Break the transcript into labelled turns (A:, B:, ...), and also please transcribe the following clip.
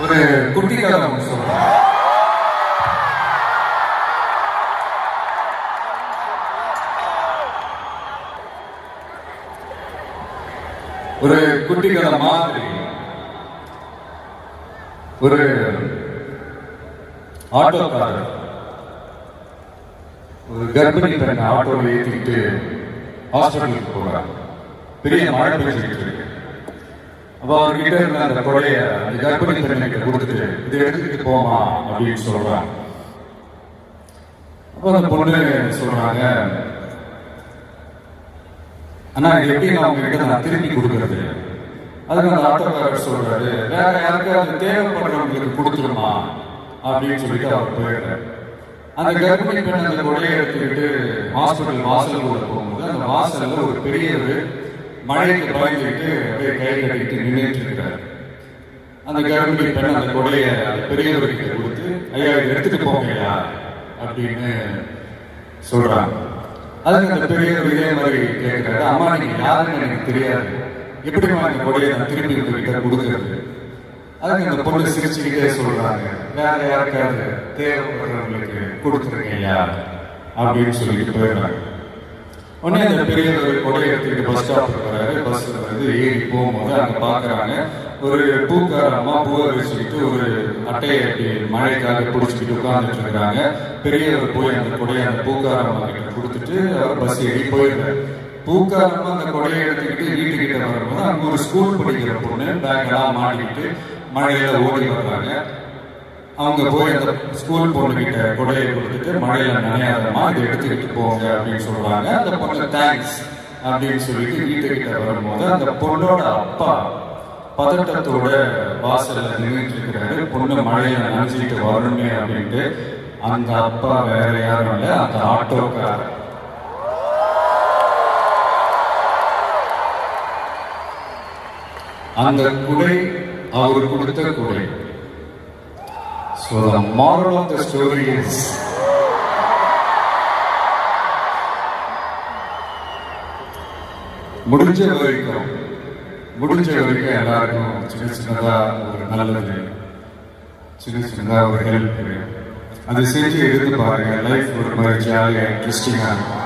A: ஒரு குட்டி கதை ஒன்று சொல்றேன். ஒரு குட்டி கதை மாதிரி ஒரு ஆட்டோக்காரர் ஒரு கர்ப்பிணி பெண்ணை ஆட்டோவில் ஏற்றிக்கிட்டு ஹாஸ்பிட்டலுக்கு போகிறாங்க. பெரிய மழை பெய்ஞ்சிட்டு இருக்கு. அப்போ அவர்கிட்ட இருந்த அந்த கொடையை அந்த கர்ப்பிணி பெண்ணுக்கு கொடுத்துட்டு இதை எடுத்துக்கிட்டு போமா அப்படின்னு சொல்றாங்க. அப்போ அந்த பொண்ணு சொல்றாங்க, ஆனா இது எப்படி நான் உங்ககிட்ட நான் திருப்பி கொடுக்கறது? அதுக்கு அந்த ஆட்டோக்காரர் சொல்றாரு, வேற யாருக்காவது தேவைப்படுறவங்களுக்கு கொடுத்துருமா அப்படின்னு சொல்லிட்டு அவர் போயிடுறாரு. அந்த கர்ப்பிணி பெண் அந்த கொடையை எடுத்துக்கிட்டு ஹாஸ்பிட்டல் வாசலுக்குள்ள போகும்போது அந்த வாசல்ல ஒரு பெரியவர் மழைக்கு பயந்துக்கிட்டு அப்படியே கை கட்டிட்டு நின்றுட்டு இருக்கிறார். அந்த கர்ப்பிணி பெண் அந்த கொடையை பெரியவருக்கு கொடுத்து, ஐயா இதை எடுத்துட்டு போங்கய்யா அப்படின்னு சொல்றாங்க. அதுக்கு அந்த பெரியவர் இதே மாதிரி கேட்கிறாரு, அம்மா நீங்க யாருன்னு எனக்கு தெரியாது, எப்படிமா இந்த கொடையை நான் திருப்பி உங்ககிட்ட கொடுக்கறது? அதுக்கு அந்த பொண்ணு சிரிச்சுக்கிட்டே சொல்றாங்க, வேற யாருக்காவது தேவைப்படுறவங்களுக்கு கொடுத்துருக்கீங்களா அப்படின்னு சொல்லிட்டு போயிடுறாங்க. உடனே அந்த பெரியவர் கொடையை எடுத்துக்கிட்டு பஸ் ஸ்டாப் வர்றாரு. பஸ்ல வந்து ஏறி போகும்போது அங்க பாக்குறாங்க ஒரு பூக்கார அம்மா பூவை வச்சுக்கிட்டு ஒரு அட்டையை மழைக்காக பிடிச்சிக்கிட்டு உட்கார்ந்துட்டு இருக்காங்க. பெரியவர் போய் அந்த கொடையை அந்த பூக்கார அம்மா கிட்ட கொடுத்துட்டு அவர் பஸ் ஏறி போயிடுறாரு. பூக்காரமா அந்த கொடையை எடுத்துக்கிட்டு வீட்டுக்கிட்ட வரும்போது அங்க ஒரு ஸ்கூல் படிக்கிற பொண்ணு பேக்கெல்லாம் மாட்டிக்கிட்டு மழையில ஓடி வர்றாங்க. அவங்க போய் அந்த ஸ்கூல் பொண்ணுகிட்ட கொடையை கொடுத்துட்டு மழையில நனையாதமா இதை எடுத்துக்கிட்டு போங்க அப்படின்னு சொல்றாங்க. அந்த பொண்ணு தேங்க்ஸ் அப்படின்னு சொல்லிட்டு வீட்டுக்கிட்ட வரும்போது அந்த பொண்ணோட அப்பா பதட்டத்தோட வாசல்ல நின்றுட்டு இருக்கிறாரு. பொண்ணு மழையில நனைஞ்சிட்டு வரணுமே அப்படின்ட்டு. அந்த அப்பா வேற யாரும் இல்லை, அந்த ஆட்டோக்காரர். அந்த குடை அவர் கொடுத்த குடை. So the moral of the story is, முடிஞ்ச வரைக்கும் எல்லாருக்கும் சின்ன சின்னதா ஒரு நல்லது, சின்ன சின்னதா ஒரு ஹெல்ப் அது செஞ்சு இருந்து பாருங்க. லைஃப் ஒரு மாதிரி ஜாலியா இன்ட்ரெஸ்டிங்கா இருக்கும்.